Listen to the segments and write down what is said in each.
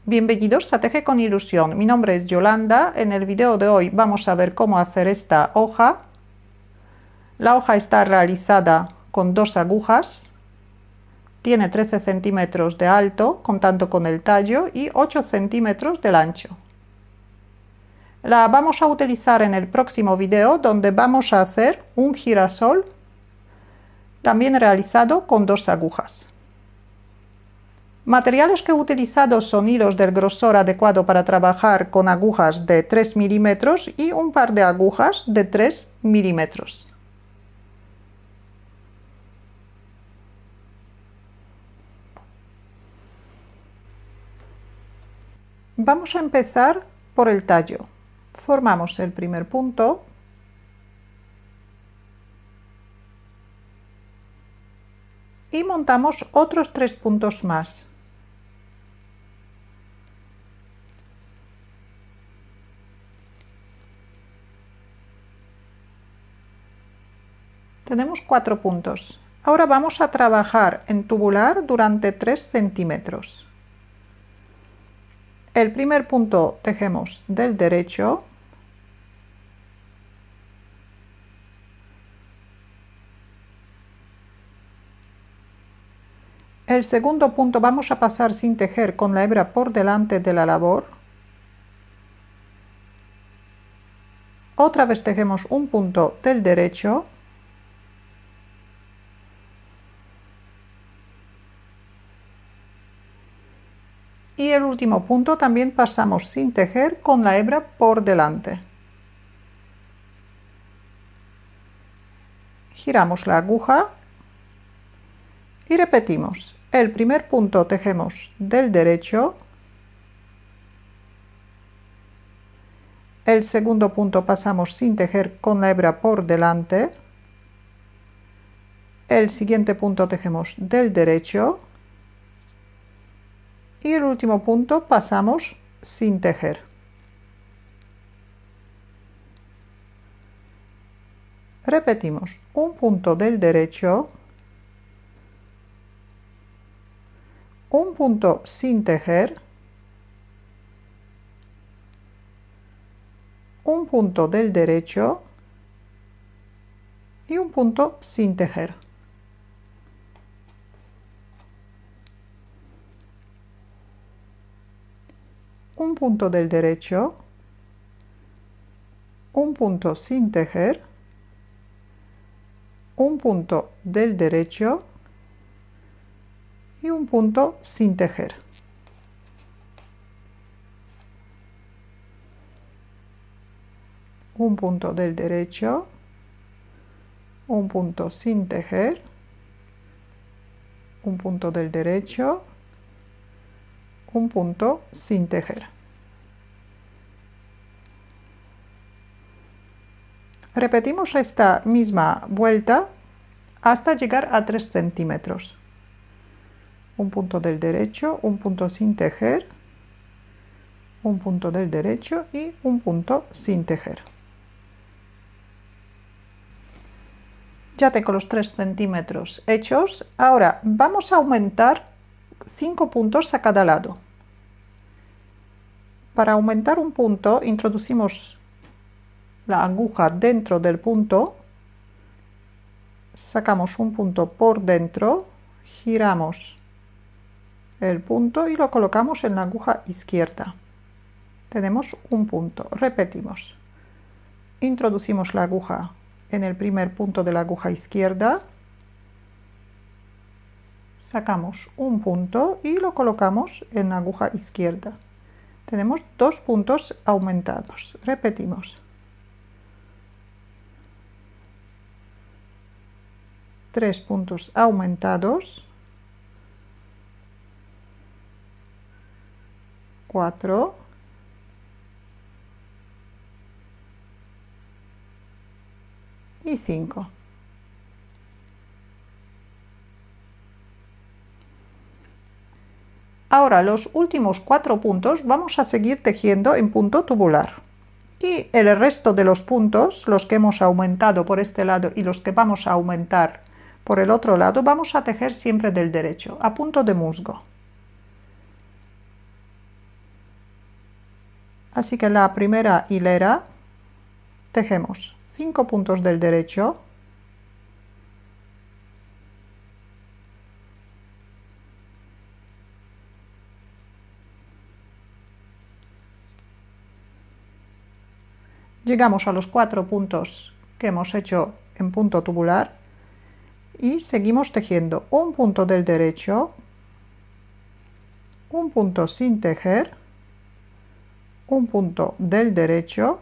Bienvenidos a Teje con Ilusión. Mi nombre es Yolanda. En el video de hoy vamos a ver cómo hacer esta hoja. La hoja está realizada con 2 agujas. Tiene 13 centímetros de alto, contando con el tallo, y 8 centímetros de ancho. La vamos a utilizar en el próximo video, donde vamos a hacer un girasol, también realizado con 2 agujas. Materiales que he utilizado son hilos del grosor adecuado para trabajar con agujas de 3 milímetros y un par de agujas de 3 milímetros. Vamos a empezar por el tallo. Formamos el primer punto. Y montamos otros 3 puntos más. Tenemos 4 puntos. Ahora vamos a trabajar en tubular durante 3 centímetros. El primer punto tejemos del derecho. El segundo punto vamos a pasar sin tejer con la hebra por delante de la labor. Otra vez tejemos un punto del derecho. Y el último punto también pasamos sin tejer con la hebra por delante. Giramos la aguja y repetimos. El primer punto tejemos del derecho. El segundo punto pasamos sin tejer con la hebra por delante. El siguiente punto tejemos del derecho. Y el último punto pasamos sin tejer. Repetimos un punto del derecho, un punto sin tejer, un punto del derecho y un punto sin tejer. Un punto del derecho, un punto sin tejer, un punto del derecho y un punto sin tejer. Un punto del derecho, un punto sin tejer, un punto del derecho, un punto sin tejer. Repetimos esta misma vuelta hasta llegar a 3 centímetros. Un punto del derecho, un punto sin tejer, un punto del derecho y un punto sin tejer. Ya tengo los 3 centímetros hechos. Ahora vamos a aumentar 5 puntos a cada lado. Para aumentar un punto introducimos la aguja dentro del punto, sacamos un punto por dentro, giramos el punto y lo colocamos en la aguja izquierda. Tenemos un punto. Repetimos. Introducimos la aguja en el primer punto de la aguja izquierda, sacamos un punto y lo colocamos en la aguja izquierda. Tenemos 2 puntos aumentados. Repetimos. 3 puntos aumentados, 4, y 5. Ahora los últimos 4 puntos vamos a seguir tejiendo en punto tubular. Y el resto de los puntos, los que hemos aumentado por este lado y los que vamos a aumentar por el otro lado, vamos a tejer siempre del derecho, a punto de musgo. Así que en la primera hilera tejemos 5 puntos del derecho, llegamos a los 4 puntos que hemos hecho en punto tubular y seguimos tejiendo un punto del derecho, un punto sin tejer, un punto del derecho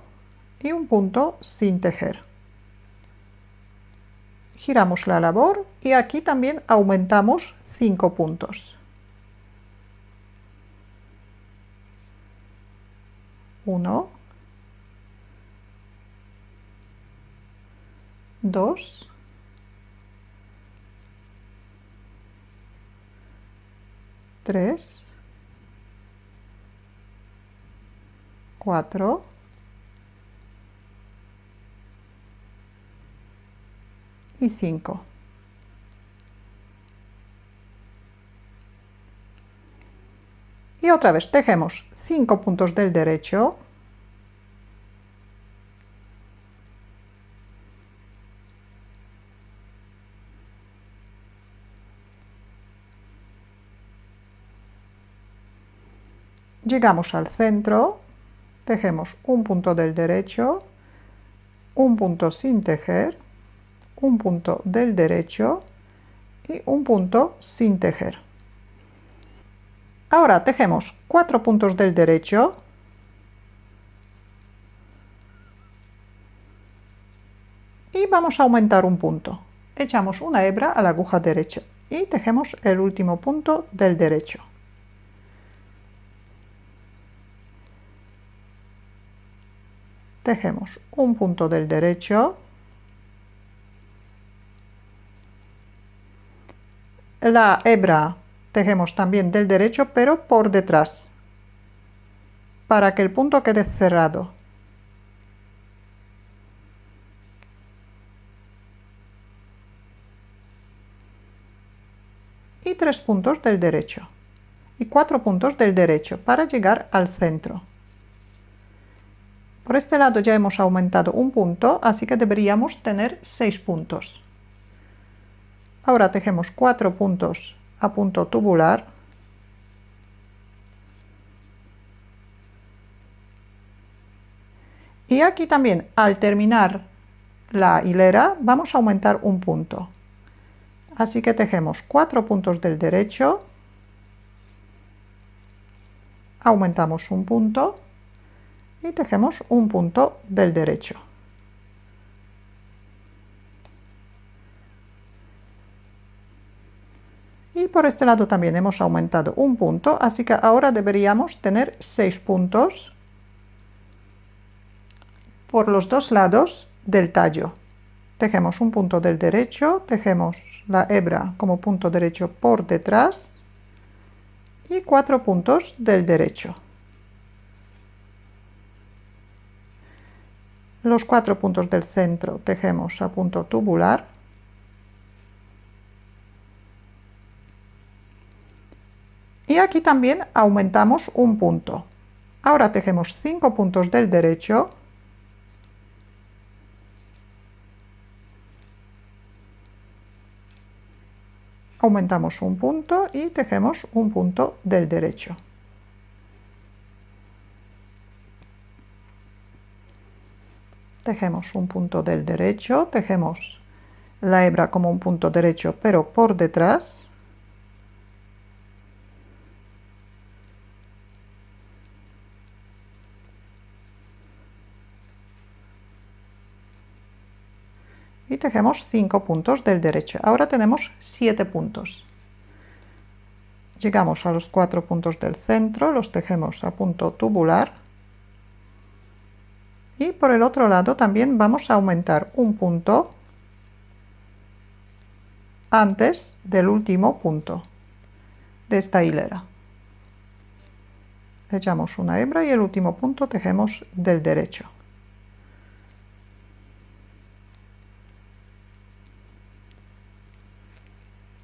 y un punto sin tejer. Giramos la labor y aquí también aumentamos 5 puntos. 1, 2, 3, 4, 5. Y otra vez tejemos 5 puntos del derecho, llegamos al centro, tejemos un punto del derecho, un punto sin tejer, un punto del derecho y un punto sin tejer. Ahora tejemos 4 puntos del derecho, y vamos a aumentar un punto. Echamos una hebra a la aguja derecha y tejemos el último punto del derecho. Tejemos un punto del derecho, la hebra tejemos también del derecho pero por detrás, para que el punto quede cerrado. Y 3 puntos del derecho y 4 puntos del derecho para llegar al centro. Por este lado ya hemos aumentado un punto, así que deberíamos tener 6 puntos. Ahora tejemos 4 puntos a punto tubular. Y aquí también, al terminar la hilera, vamos a aumentar un punto. Así que tejemos 4 puntos del derecho, aumentamos un punto y tejemos un punto del derecho. Y por este lado también hemos aumentado un punto, así que ahora deberíamos tener 6 puntos por los dos lados del tallo. Tejemos un punto del derecho, tejemos la hebra como punto derecho por detrás y 4 puntos del derecho. Los 4 puntos del centro tejemos a punto tubular. Y aquí también aumentamos un punto. Ahora tejemos 5 puntos del derecho. Aumentamos un punto y tejemos un punto del derecho. Tejemos un punto del derecho, tejemos la hebra como un punto derecho pero por detrás. Y tejemos 5 puntos del derecho. Ahora tenemos 7 puntos. Llegamos a los 4 puntos del centro, los tejemos a punto tubular. Y por el otro lado también vamos a aumentar un punto antes del último punto de esta hilera. Echamos una hebra y el último punto tejemos del derecho.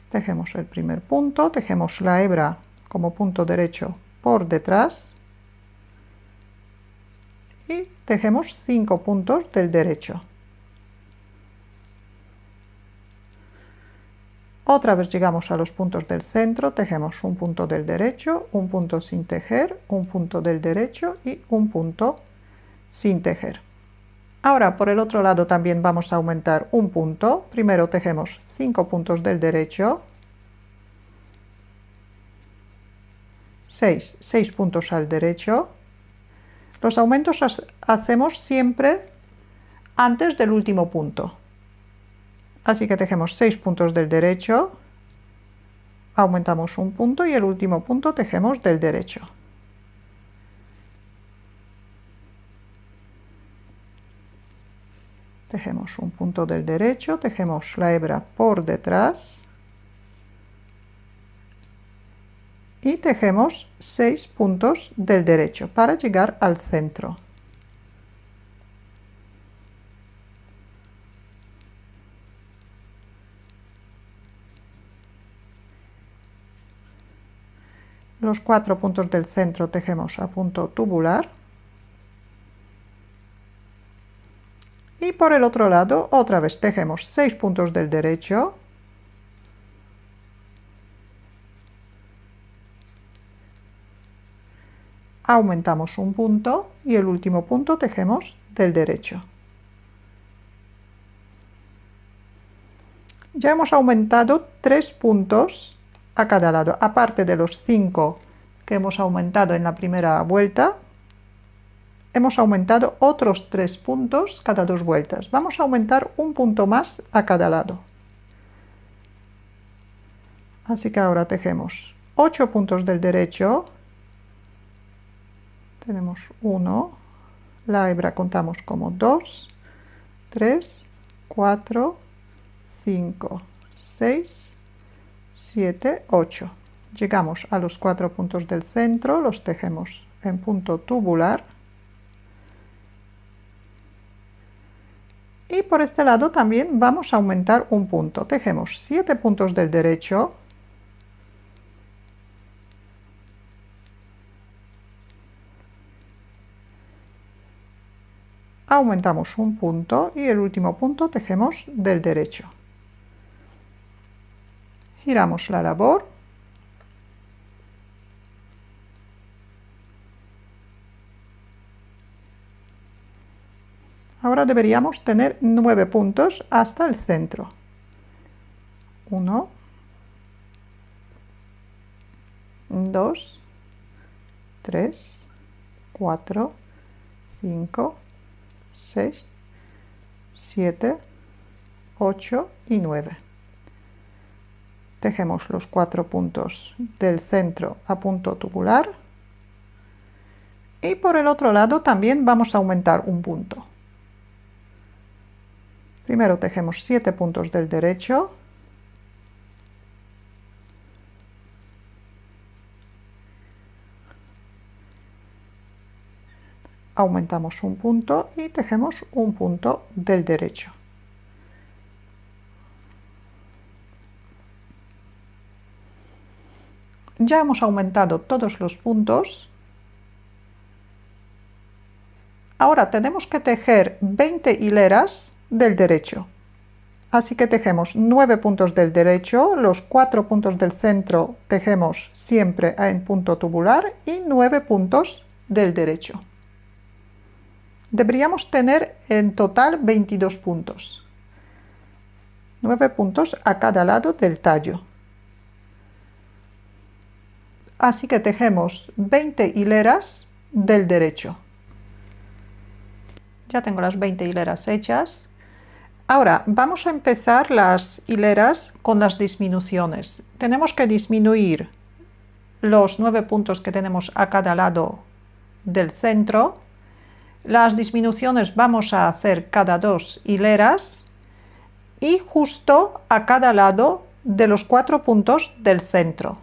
Tejemos el primer punto, tejemos la hebra como punto derecho por detrás y tejemos 5 puntos del derecho. Otra vez llegamos a los puntos del centro, tejemos un punto del derecho, un punto sin tejer, un punto del derecho y un punto sin tejer. Ahora por el otro lado también vamos a aumentar un punto. Primero tejemos 5 puntos del derecho, 6 puntos al derecho. Los aumentos hacemos siempre antes del último punto. Así que tejemos 6 puntos del derecho, aumentamos un punto y el último punto tejemos del derecho. Tejemos un punto del derecho, tejemos la hebra por detrás y tejemos 6 puntos del derecho para llegar al centro. Los 4 puntos del centro tejemos a punto tubular. Y por el otro lado, otra vez tejemos 6 puntos del derecho. Aumentamos un punto y el último punto tejemos del derecho. Ya hemos aumentado 3 puntos a cada lado, aparte de los 5 que hemos aumentado en la primera vuelta. Hemos aumentado otros 3 puntos cada 2 vueltas. Vamos a aumentar un punto más a cada lado. Así que ahora tejemos 8 puntos del derecho. Tenemos 1. La hebra contamos como 2, 3, 4, 5, 6, 7, 8. Llegamos a los 4 puntos del centro, los tejemos en punto tubular. Y por este lado también vamos a aumentar un punto. Tejemos 7 puntos del derecho. Aumentamos un punto y el último punto tejemos del derecho. Giramos la labor. Ahora deberíamos tener 9 puntos hasta el centro. 1, 2, 3, 4, 5, 6, 7, 8 y 9. Tejemos los 4 puntos del centro a punto tubular. Y por el otro lado también vamos a aumentar un punto. Primero tejemos 7 puntos del derecho. Aumentamos un punto y tejemos un punto del derecho. Ya hemos aumentado todos los puntos. Ahora tenemos que tejer 20 hileras del derecho. Así que tejemos 9 puntos del derecho, los 4 puntos del centro tejemos siempre en punto tubular y 9 puntos del derecho. Deberíamos tener en total 22 puntos. 9 puntos a cada lado del tallo. Así que tejemos 20 hileras del derecho. Ya tengo las 20 hileras hechas. Ahora vamos a empezar las hileras con las disminuciones. Tenemos que disminuir los 9 puntos que tenemos a cada lado del centro. Las disminuciones vamos a hacer cada 2 hileras y justo a cada lado de los 4 puntos del centro.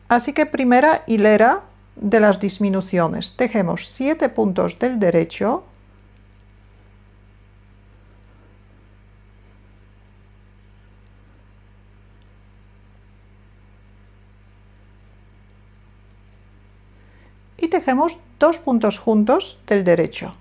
Así que primera hilera de las disminuciones. Tejemos 7 puntos del derecho. Y y tejemos 2 puntos juntos del derecho.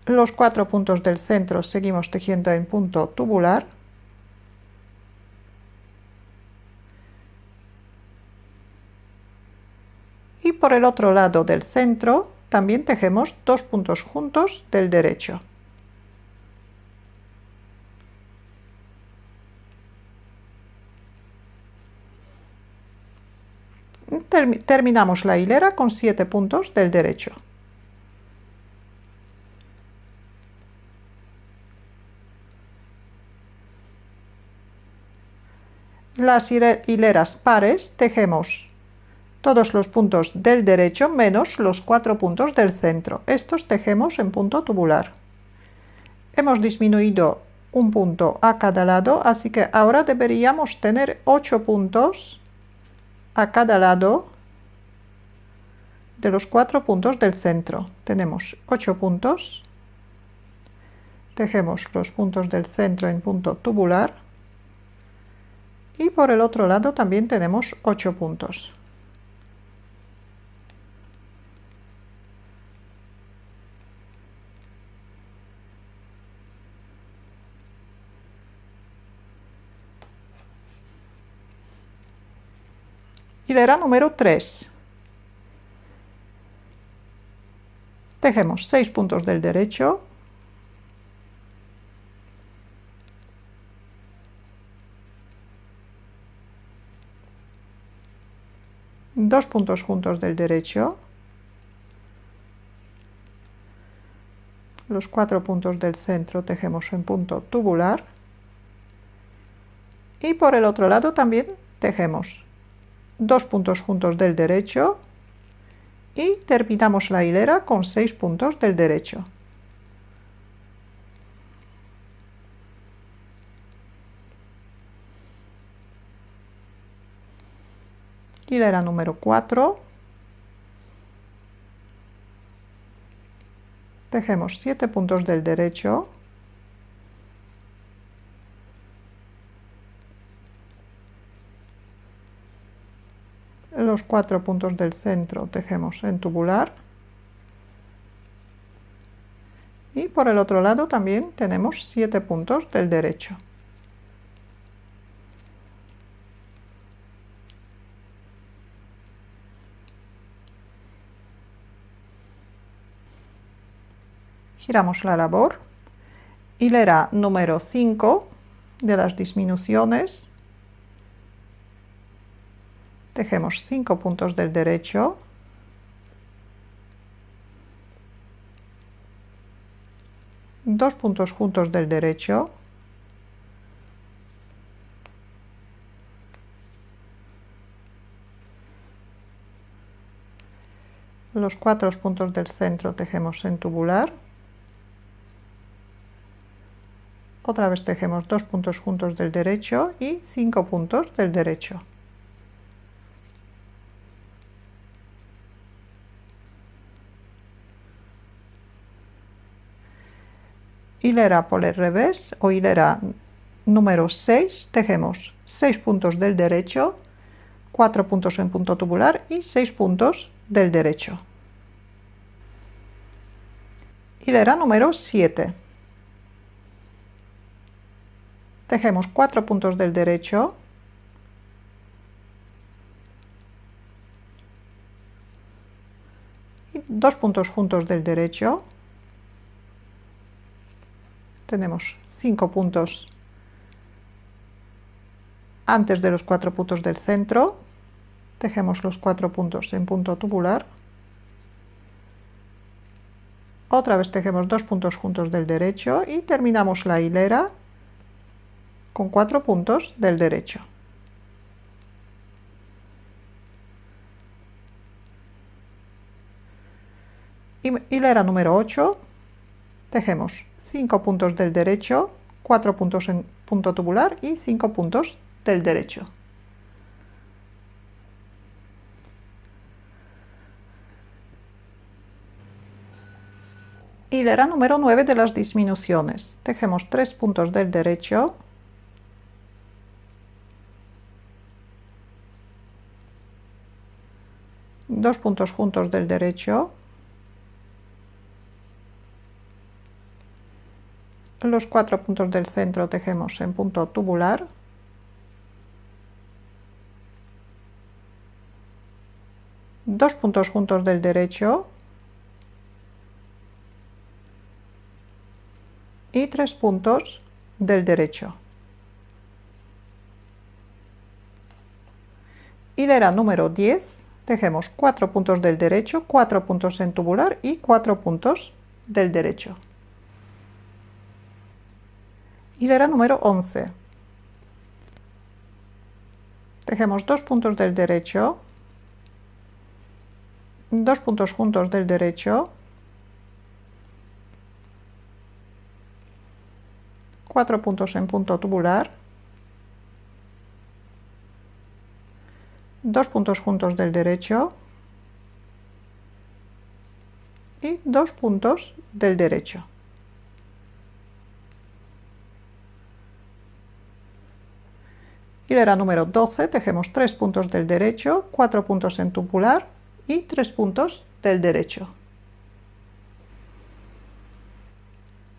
Los 4 puntos del centro seguimos tejiendo en punto tubular. Y por el otro lado del centro también tejemos 2 puntos juntos del derecho. Terminamos la hilera con 7 puntos del derecho. Las hileras pares tejemos todos los puntos del derecho menos los 4 puntos del centro. Estos tejemos en punto tubular. Hemos disminuido un punto a cada lado, así que ahora deberíamos tener 8 puntos a cada lado de los 4 puntos del centro. Tenemos 8 puntos. Tejemos los puntos del centro en punto tubular. Y por el otro lado también tenemos 8 puntos. Hilera número 3. Tejemos 6 puntos del derecho. Dos puntos juntos del derecho. Los 4 puntos del centro tejemos en punto tubular. Y por el otro lado también tejemos 2 puntos juntos del derecho y terminamos la hilera con 6 puntos del derecho. Hilera número 4. Tejemos 7 puntos del derecho. Los 4 puntos del centro tejemos en tubular. Y por el otro lado también tenemos 7 puntos del derecho. Giramos la labor. Hilera número 5 de las disminuciones. Tejemos 5 puntos del derecho. Dos puntos juntos del derecho. Los 4 puntos del centro tejemos en tubular. Otra vez tejemos 2 puntos juntos del derecho y 5 puntos del derecho. Hilera por el revés o hilera número 6, tejemos 6 puntos del derecho, 4 puntos en punto tubular y 6 puntos del derecho. Hilera número 7. Tejemos 4 puntos del derecho, y 2 puntos juntos del derecho. Tenemos 5 puntos antes de los 4 puntos del centro. Tejemos los 4 puntos en punto tubular. Otra vez tejemos 2 puntos juntos del derecho y terminamos la hilera con 4 puntos del derecho. Hilera número 8, tejemos 5 puntos del derecho, 4 puntos en punto tubular y 5 puntos del derecho. Hilera número 9 de las disminuciones. Tejemos 3 puntos del derecho, dos puntos juntos del derecho, los 4 puntos del centro tejemos en punto tubular, dos puntos juntos del derecho y 3 puntos del derecho. Hilera número 10, tejemos 4 puntos del derecho, 4 puntos en tubular y 4 puntos del derecho. Hilera número 11, tejemos 2 puntos del derecho, 2 puntos juntos del derecho, 4 puntos en punto tubular, 2 puntos juntos del derecho y 2 puntos del derecho. Hilera número 12, tejemos 3 puntos del derecho, 4 puntos en tubular y 3 puntos del derecho.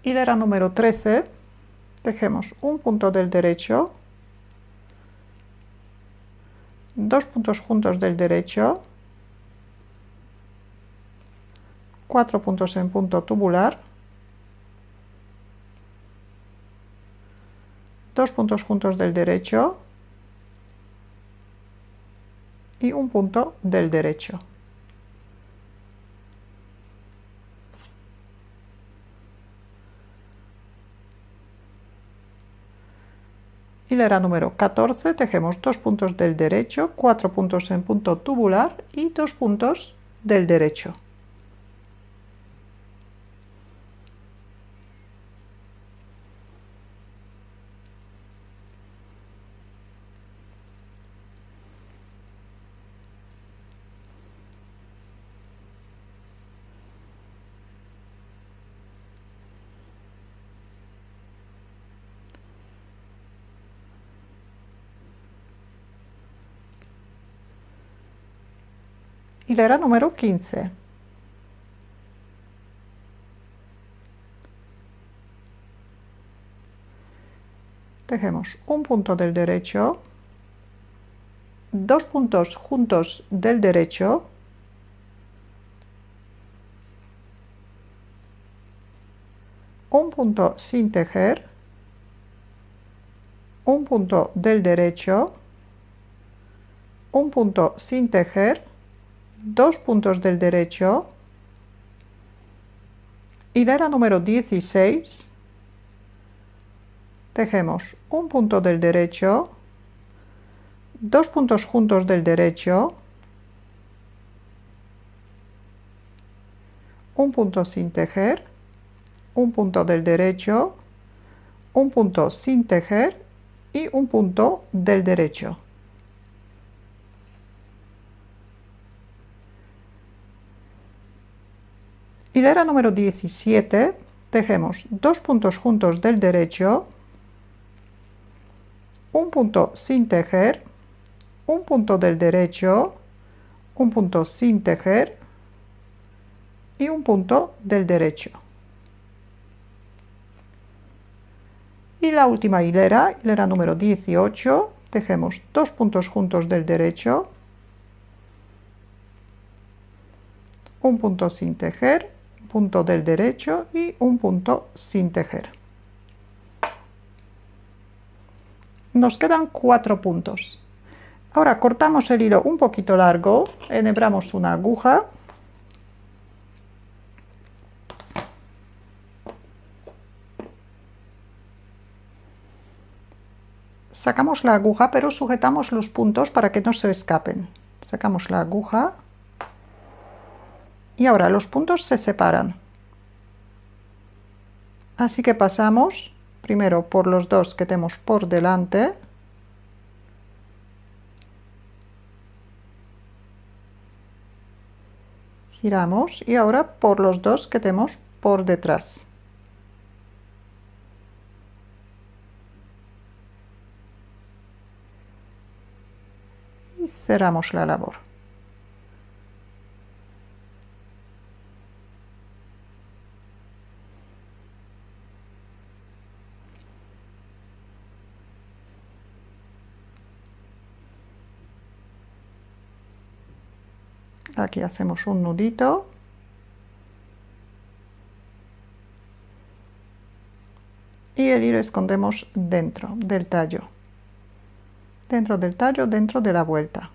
Hilera número 13, tejemos un punto del derecho, 2 puntos juntos del derecho, 4 puntos en punto tubular, 2 puntos juntos del derecho y un punto del derecho. Hilera número 14, tejemos 2 puntos del derecho, 4 puntos en punto tubular y 2 puntos del derecho. Hilera número 15. Tejemos un punto del derecho, 2 puntos juntos del derecho, un punto sin tejer, un punto del derecho, un punto sin tejer, 2 puntos del derecho, hilera número 16, tejemos un punto del derecho, 2 puntos juntos del derecho, un punto sin tejer, un punto del derecho, un punto sin tejer y un punto del derecho. Hilera número 17, tejemos 2 puntos juntos del derecho, un punto sin tejer, un punto del derecho, un punto sin tejer y un punto del derecho. Y la última hilera, hilera número 18, tejemos 2 puntos juntos del derecho, un punto sin tejer, un punto del derecho y un punto sin tejer. Nos quedan 4 puntos. Ahora cortamos el hilo un poquito largo, enhebramos una aguja sacamos la aguja, pero sujetamos los puntos para que no se escapen. Sacamos la aguja y ahora los puntos se separan. Así que pasamos primero por los dos que tenemos por delante. Giramos y ahora por los dos que tenemos por detrás. Y cerramos la labor. Aquí hacemos un nudito. Y el hilo escondemos dentro del tallo. Dentro del tallo, dentro de la vuelta.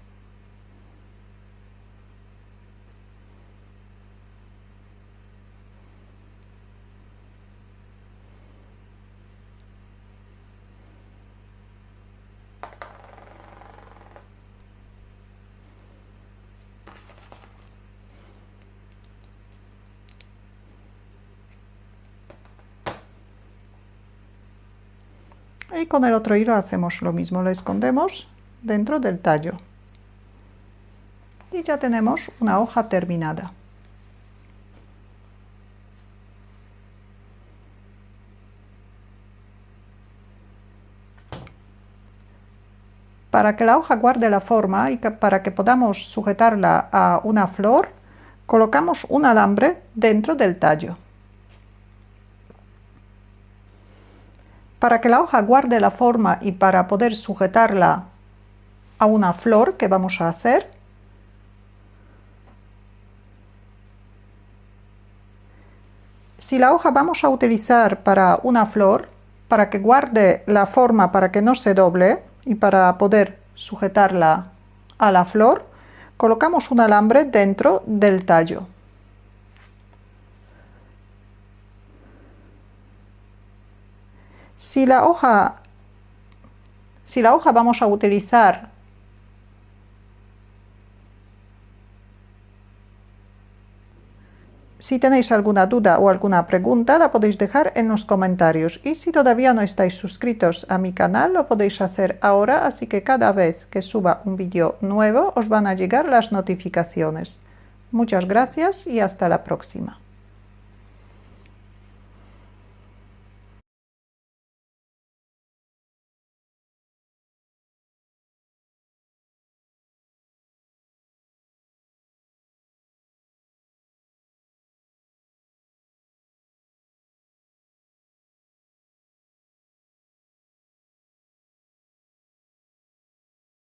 Y con el otro hilo hacemos lo mismo, lo escondemos dentro del tallo. Y ya tenemos una hoja terminada. Para que la hoja guarde la forma y para que podamos sujetarla a una flor, colocamos un alambre dentro del tallo. Para que la hoja guarde la forma y para poder sujetarla a una flor que vamos a hacer, si la hoja vamos a utilizar para una flor, para que guarde la forma, para que no se doble y para poder sujetarla a la flor, colocamos un alambre dentro del tallo. Si la hoja vamos a utilizar Si tenéis alguna duda o alguna pregunta, la podéis dejar en los comentarios. Y si todavía no estáis suscritos a mi canal, lo podéis hacer ahora, así que cada vez que suba un vídeo nuevo os van a llegar las notificaciones. Muchas gracias y hasta la próxima.